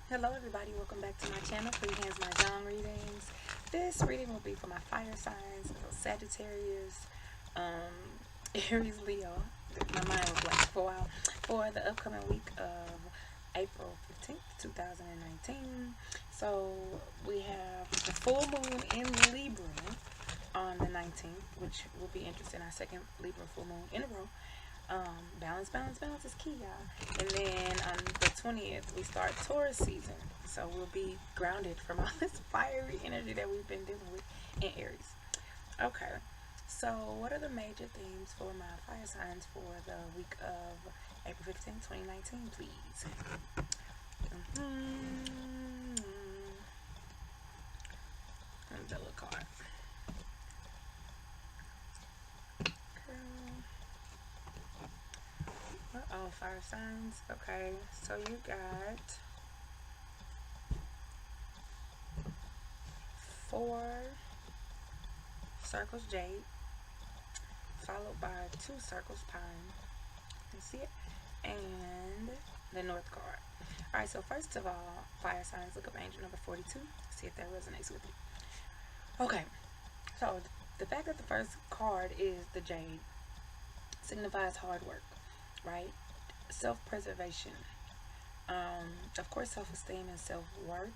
Hello everybody, welcome back to my channel, Free Hands Mah Jongg readings. This reading will be for my fire signs, Sagittarius, Aries, Leo. My mind was blank for a while. For the upcoming week of April 15th, 2019. So we have the full moon in Libra on the 19th, which will be interesting. Our second Libra full moon in a row. Balance, balance, balance is key, y'all. And then on the 20th, we start Taurus season. So we'll be grounded from all this fiery energy that we've been dealing with in Aries. Okay, so what are the major themes for my fire signs for the week of April 15th, 2019, please? Angela card. Oh, fire signs. Okay, so you got 4 circles jade, followed by 2 circles pine. You see it? And the north card. Alright, so first of all, fire signs, look up angel number 42. See if that resonates with you. Okay, so the fact that the first card is the jade signifies hard work, right? Self-preservation, of course, self-esteem and self-worth.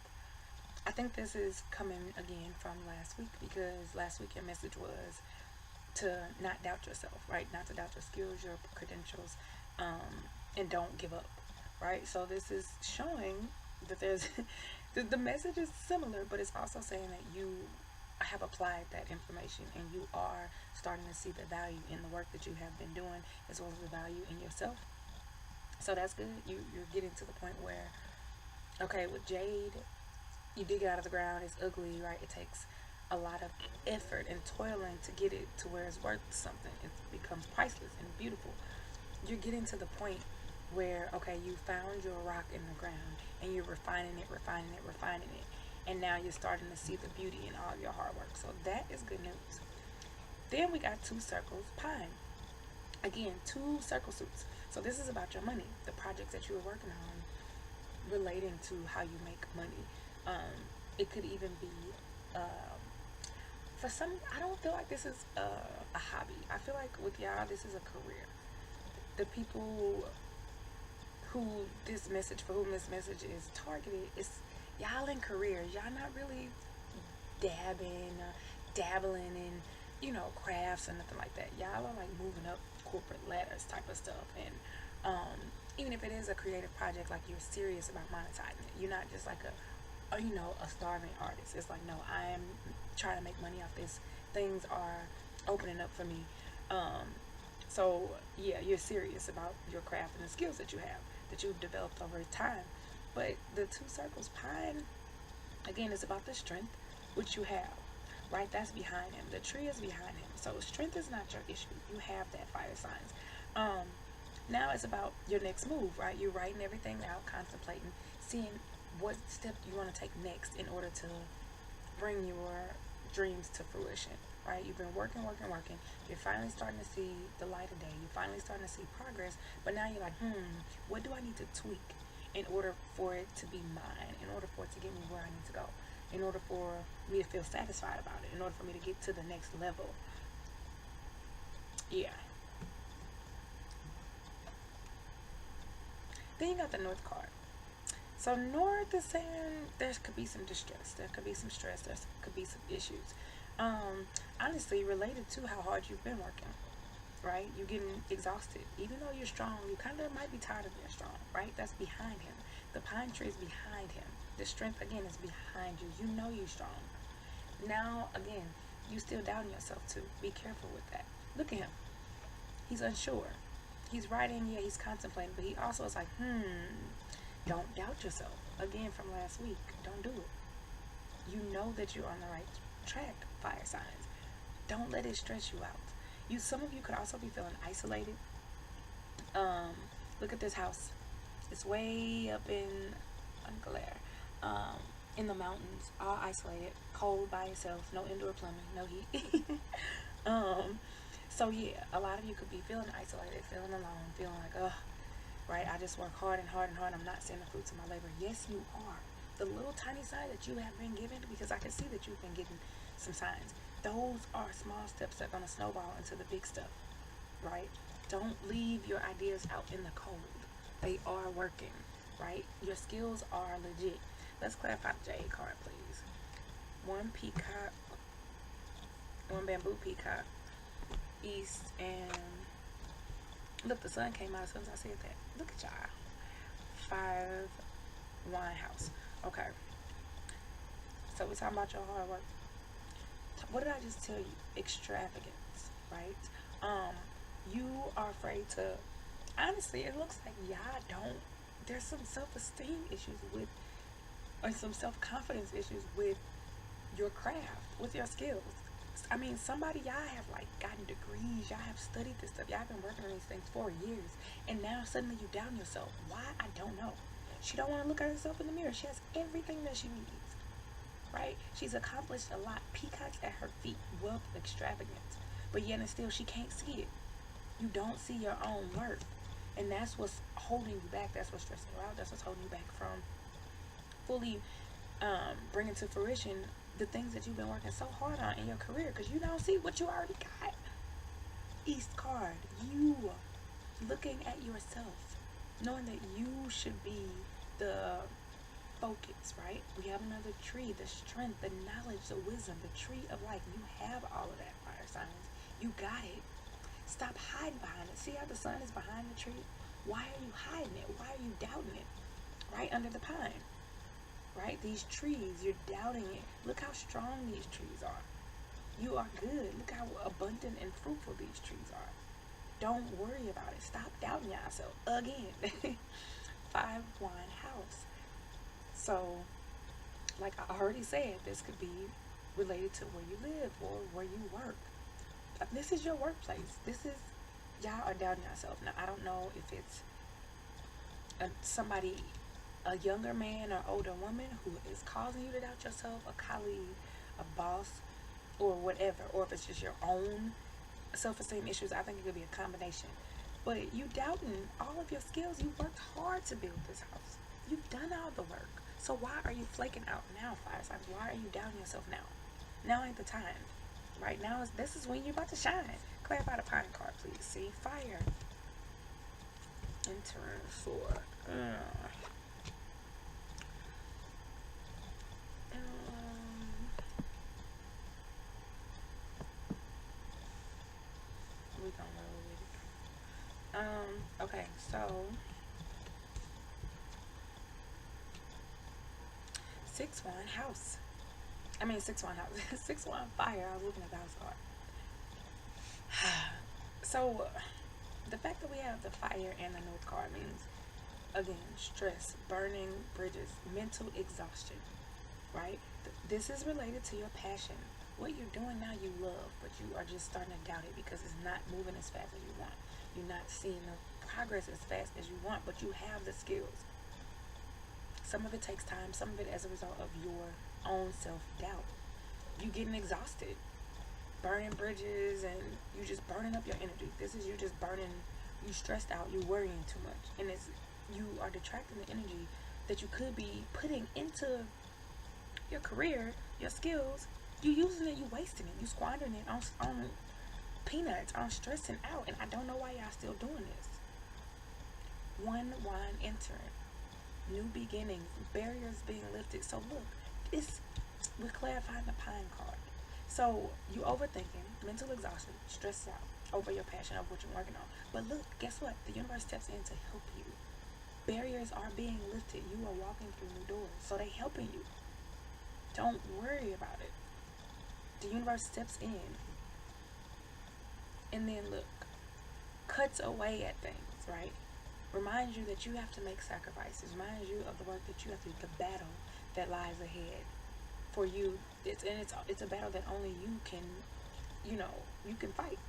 I think this is coming again from last week, because last week your message was to not doubt yourself, right? Not to doubt your skills, your credentials, and don't give up, right? So this is showing that there's the message is similar, but it's also saying that you have applied that information and you are starting to see the value in the work that you have been doing, as well as the value in yourself. So that's good. You're getting to the point where, okay, with jade, you dig it out of the ground, it's ugly, right? It takes a lot of effort and toiling to get it to where it's worth something. It becomes priceless and beautiful. You're getting to the point where, okay, you found your rock in the ground and you're refining it, refining it, refining it. And now you're starting to see the beauty in all your hard work. So that is good news. Then we got 2 circles pine. Again, 2 circle suits. So this is about your money, the projects that you are working on relating to how you make money. It could even be, for some, I don't feel like this is a hobby. I feel like with y'all, this is a career. The people who this message, for whom this message is targeted, is y'all in careers. Y'all not really dabbling in, crafts or nothing like that. Y'all are like moving up corporate ladders type of stuff. And even if it is a creative project, like you're serious about monetizing it. You're not just like a starving artist. It's like, no, I am trying to make money off this. Things are opening up for me. So yeah, you're serious about your craft and the skills that you have, that you've developed over time. But the 2 circles pine, again, is about the strength which you have, right? That's behind him. The tree is behind him. So strength is not your issue. You have that, fire signs. Now it's about your next move, right? You're writing everything out, contemplating, seeing what step you want to take next in order to bring your dreams to fruition, right? You've been working. You're finally starting to see the light of day. You're finally starting to see progress. But now you're like, what do I need to tweak in order for it to be mine, in order for it to get me where I need to go, in order for me to feel satisfied about it, in order for me to get to the next level? Yeah. Then you got the north card. So north is saying there could be some distress, there could be some stress, there could be some issues. Honestly, related to how hard you've been working, right? You're getting exhausted. Even though you're strong, you kind of might be tired of being strong, right? That's behind him. The pine tree is behind him. The strength, again, is behind you. You know you're strong. Now, again, you still doubting yourself too. Be careful with that. Look at him. He's unsure. He's writing, yeah, he's contemplating, but he also is like, don't doubt yourself. Again, from last week, don't do it. You know that you're on the right track, fire signs. Don't let it stress you out. Some of you could also be feeling isolated. Look at this house. It's way up in in the mountains, all isolated, cold by yourself, no indoor plumbing, no heat. So yeah, a lot of you could be feeling isolated, feeling alone, feeling like, right? I just work hard and hard and hard. I'm not seeing the fruits of my labor. Yes, you are. The little tiny sign that you have been given, because I can see that you've been getting some signs. Those are small steps that are going to snowball into the big stuff, right? Don't leave your ideas out in the cold. They are working, right? Your skills are legit. Let's clarify the Jade card, please. One peacock, one bamboo peacock, east, and look, the sun came out as soon as I said that. Look at y'all. 5 wine house. Okay. So we're talking about your hard work. What did I just tell you? Extravagance, right? You are afraid to. Honestly, it looks like y'all don't. There's some self-esteem issues with, or some self-confidence issues with your craft, with your skills. I mean, somebody, y'all have like gotten degrees, y'all have studied this stuff, y'all have been working on these things for years, and now suddenly you down yourself. Why? I don't know. She don't want to look at herself in the mirror. She has everything that she needs, right? She's accomplished a lot. Peacocks at her feet, wealth, extravagance, but yet and still she can't see it. You don't see your own worth, and that's what's holding you back. That's what's stressing you out. That's what's holding you back from fully bringing to fruition the things that you've been working so hard on in your career, because you don't see what you already got. East card, you looking at yourself, knowing that you should be the focus, right? We have another tree, the strength, the knowledge, the wisdom, the tree of life. You have all of that, fire signs. You got it. Stop hiding behind it. See how the sun is behind the tree? Why are you hiding it? Why are you doubting it? Right under the pine. Right? These trees, you're doubting it. Look how strong these trees are. You are good. Look how abundant and fruitful these trees are. Don't worry about it. Stop doubting yourself again. 5 wine house. So, like I already said, this could be related to where you live or where you work. This is your workplace. This is, y'all are doubting yourself. Now, I don't know if it's somebody, a younger man or older woman who is causing you to doubt yourself, a colleague, a boss, or whatever, or if it's just your own self-esteem issues. I think it could be a combination. But you doubting all of your skills. You worked hard to build this house. You've done all the work. So why are you flaking out now, fire signs? Why are you doubting yourself now? Now ain't the time. Right now, this is when you're about to shine. Clarify the pine card, please. See, fire. Entering for. We gonna roll with it. Okay, so 6-1 house. 6-1 house. 6-1 fire. I was looking at the house card. So the fact that we have the fire and the north card means, again, stress, burning bridges, mental exhaustion, right? This is related to your passion. What you're doing now you love, but you are just starting to doubt it because it's not moving as fast as you want. You're not seeing the progress as fast as you want, but you have the skills. Some of it takes time, some of it as a result of your own self-doubt. You getting exhausted, burning bridges, and you just burning up your energy. This is you just burning, you stressed out, you worrying too much, and it's you are detracting the energy that you could be putting into your career, your skills. You using it, you wasting it, you squandering it on peanuts, on stressing out, and I don't know why y'all still doing this. 1 wine entering, new beginnings, barriers being lifted. So look, we're clarifying the pine card. So you overthinking, mental exhaustion, stressed out over your passion, over what you're working on. But look, guess what? The universe steps in to help you. Barriers are being lifted. You are walking through new doors. So they helping you. Don't worry about it. The universe steps in. And then look, cuts away at things, right? Reminds you that you have to make sacrifices. Reminds you of the work that you have to do, the battle that lies ahead for you. It's a battle that only you can, you can fight,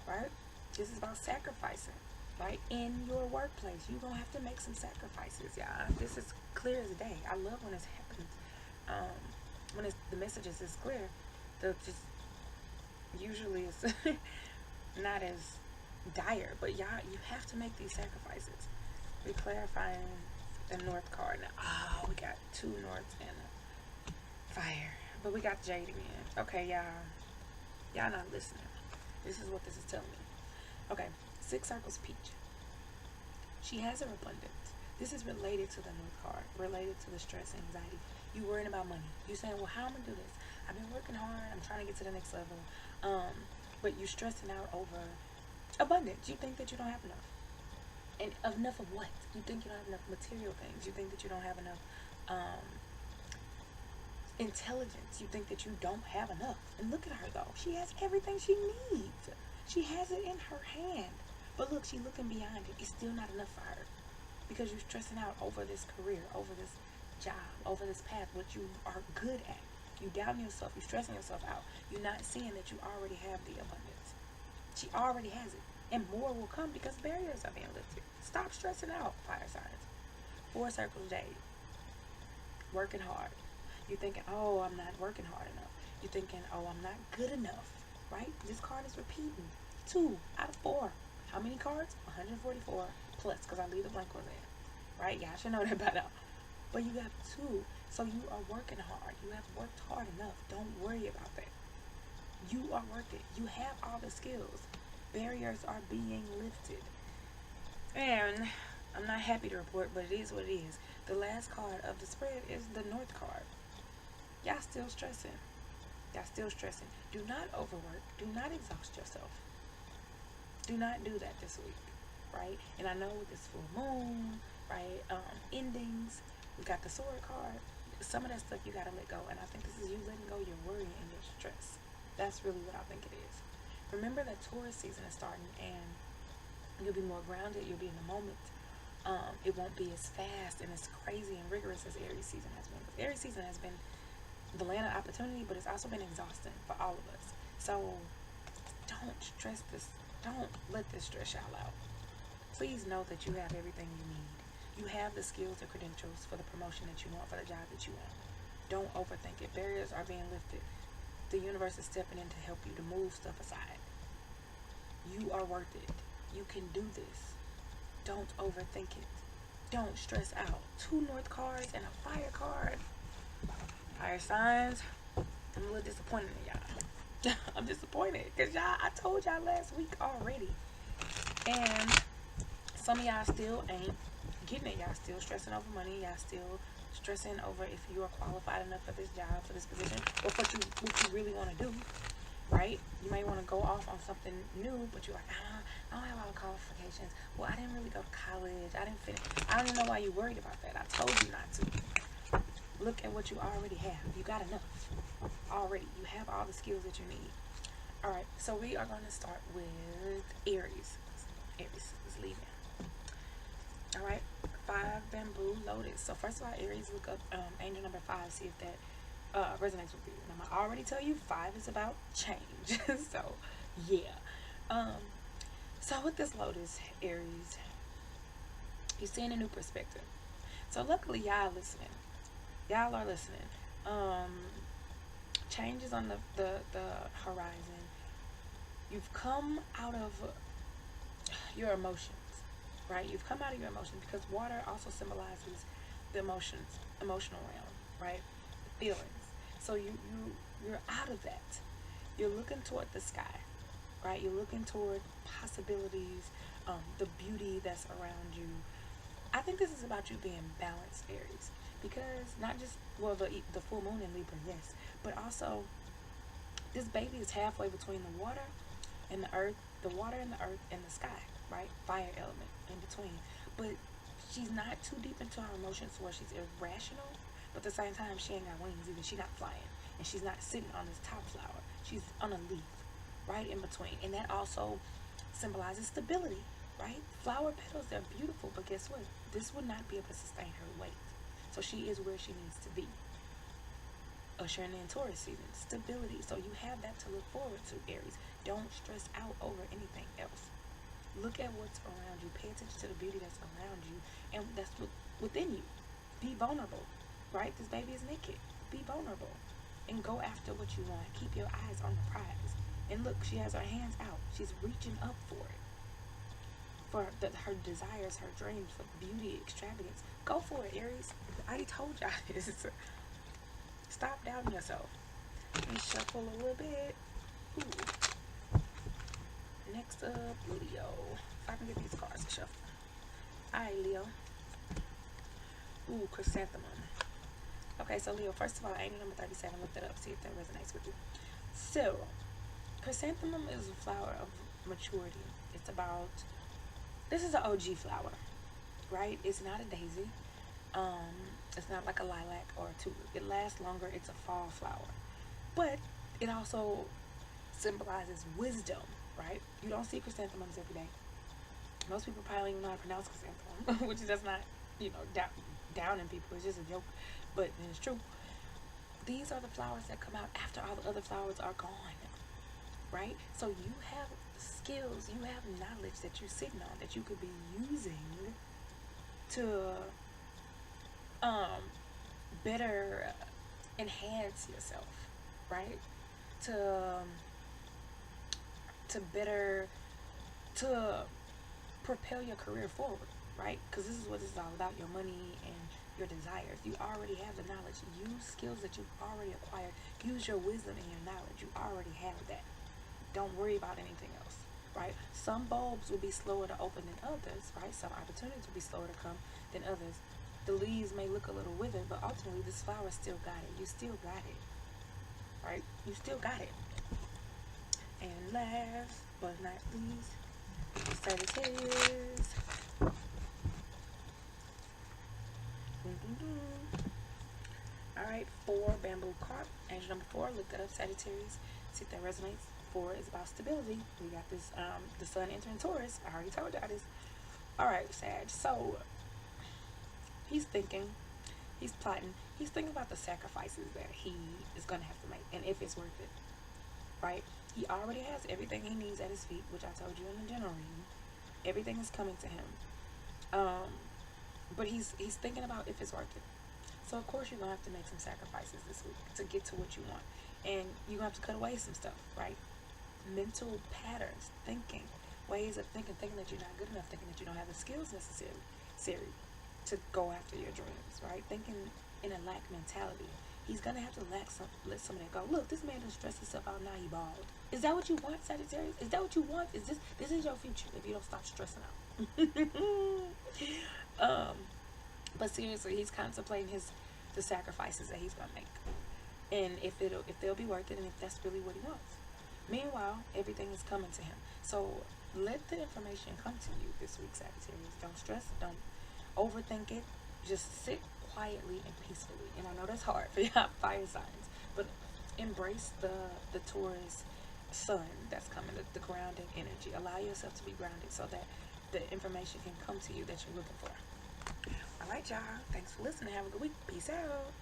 right? This is about sacrificing, right? In your workplace, you're going to have to make some sacrifices, y'all. This is clear as day. I love when this happens. When the messages is clear, usually it's not as dire, but y'all, you have to make these sacrifices. We're clarifying the North card now. Oh, we got two Norths and a Fire. But we got Jade again. Okay, y'all. Y'all not listening. This is what this is telling me. Okay, Six Circles Peach. She has an abundance. This is related to the North card, related to the stress and anxiety. You worrying about money. You saying, well, how am I gonna do this? I've been working hard. I'm trying to get to the next level. But you're stressing out over abundance. You think that you don't have enough. And enough of what? You think you don't have enough material things. You think that you don't have enough intelligence. You think that you don't have enough. And look at her though. She has everything she needs. She has it in her hand. But look, she's looking beyond it. It's still not enough for her. Because you're stressing out over this career, over this job, over this path, what you are good at. You doubting yourself, you're stressing yourself out. You're not seeing that you already have the abundance. She already has it. And more will come because barriers are being lifted. Stop stressing out, fire signs. Four Circles Jade. Working hard. You're thinking, oh, I'm not working hard enough. You're thinking, oh, I'm not good enough. Right? This card is repeating. 2 out of 4. How many cards? 144 plus, because I leave the blank ones in. Right? Y'all should know that by now. But you have 2. So you are working hard. You have worked hard enough. Don't worry about that. You are worth it. You have all the skills. Barriers are being lifted. And I'm not happy to report, but it is what it is. The last card of the spread is the North card. Y'all still stressing. Y'all still stressing. Do not overwork. Do not exhaust yourself. Do not do that this week, right? And I know with this full moon, right, endings, we got the Sword card. Some of that stuff you gotta let go, and I think this is you letting go your worry and your stress. That's really what I think it is. Remember that Taurus season is starting, and you'll be more grounded. You'll be in the moment. It won't be as fast and as crazy and rigorous as Aries season has been. Aries season has been the land of opportunity, but it's also been exhausting for all of us. So don't stress this. Don't let this stress y'all out. Please know that you have everything you need. You have the skills and credentials for the promotion that you want, for the job that you want. Don't overthink it. Barriers are being lifted. The universe is stepping in to help you to move stuff aside. You are worth it. You can do this. Don't overthink it. Don't stress out. 2 North cards and a Fire card. Fire signs, I'm a little disappointed in y'all. I'm disappointed because y'all, I told y'all last week already. And some of y'all still ain't getting it. Y'all still stressing over money. Y'all still stressing over if you are qualified enough for this job, for this position, or what you really want to do, right? You may want to go off on something new, but you're like, I don't have all the qualifications. Well, I didn't really go to college. I didn't finish. I don't even know why you're worried about that. I told you not to. Look at what you already have. You got enough already. You have all the skills that you need. All right, so we are going to start with Aries. Aries is leaving. All right, 5 Bamboo Lotus. So first of all, Aries, look up angel number 5, see if that resonates with you. And I'm gonna already tell you 5 is about change. So yeah. So with this Lotus, Aries, you're seeing a new perspective. So luckily y'all listening. Y'all are listening. Changes on the horizon. You've come out of your emotions, right? You've come out of your emotions because water also symbolizes the emotional realm, right? The feelings. So you're out of that. You're looking toward the sky, right? You're looking toward possibilities, the beauty that's around you. I think this is about you being balanced, Aries, because not just, well, the full moon in Libra, yes, but also this baby is halfway between the water and the earth, the water and the earth and the sky, right? Fire element in between. But she's not too deep into her emotions where she's irrational, but at the same time, she ain't got wings either. She's not flying, and she's not sitting on this top flower. She's on a leaf, right in between. And that also symbolizes stability, right? Flower petals, they're beautiful, but guess what? This would not be able to sustain her weight. So she is where she needs to be. Ushering in Taurus season, stability. So you have that to look forward to, Aries. Don't stress out over anything else. Look at what's around you. Pay attention to the beauty that's around you, and that's within you. Be vulnerable, right? This baby is naked. Be vulnerable and go after what you want. Keep your eyes on the prize. And look, she has her hands out. She's reaching up for it. for her desires, her dreams, for beauty, extravagance. Go for it, Aries. I already told y'all this. Stop doubting yourself. Let me shuffle a little bit. Ooh. Next up, Leo. If I can get these cards to shuffle. Alright, Leo. Ooh, chrysanthemum. Okay, so Leo, first of all, angel number 37. Look that up, see if that resonates with you. So, chrysanthemum is a flower of maturity. It's about, this is an OG flower, right? It's not a daisy. It's not like a lilac or a tulip. It lasts longer. It's a fall flower. But it also symbolizes wisdom, right? You don't see chrysanthemums every day. Most people probably don't even know how to pronounce chrysanthemum, which is just not, downing people. It's just a joke, but it's true. These are the flowers that come out after all the other flowers are gone, right? So you have skills, you have knowledge that you're sitting on that you could be using to better enhance yourself, right? To better to propel your career forward, right? Because this is what it's all about, your money and your desires. You already have the knowledge. Use skills that you've already acquired. Use your wisdom and your knowledge. You already have that. Don't worry about anything else, right? Some bulbs will be slower to open than others, right? Some opportunities will be slower to come than others. The leaves may look a little withered, but ultimately this flower still got it. You still got it, right? You still got it. And last but not least, Sagittarius. Alright, 4 bamboo carp. Angel number 4. Look that up, Sagittarius. See if that resonates. 4 is about stability. We got this, the sun entering Taurus. I already told y'all this. Alright, Sag. So, he's thinking, he's plotting, he's thinking about the sacrifices that he is going to have to make and if it's worth it, right? He already has everything he needs at his feet, which I told you in the general reading. Everything is coming to him. But he's thinking about if it's worth it. So, of course, you're going to have to make some sacrifices this week to get to what you want. And you're going to have to cut away some stuff, right? Mental patterns, thinking, ways of thinking that you're not good enough, thinking that you don't have the skills necessary to go after your dreams, right? Thinking in a lack mentality. He's going to have to let some of that go. Look, this man done stressed himself out, now he bald. Is that what you want, Sagittarius? Is that what you want? This is your future if you don't stop stressing out. But seriously, he's contemplating the sacrifices that he's gonna make, and if they'll be worth it, and if that's really what he wants. Meanwhile, everything is coming to him. So let the information come to you this week, Sagittarius. Don't stress. Don't overthink it. Just sit quietly and peacefully. And I know that's hard for y'all fire signs, but embrace the Taurus sun that's coming, the grounding energy. Allow yourself to be grounded so that the information can come to you that you're looking for. All right, y'all. Thanks for listening. Have a good week. Peace out.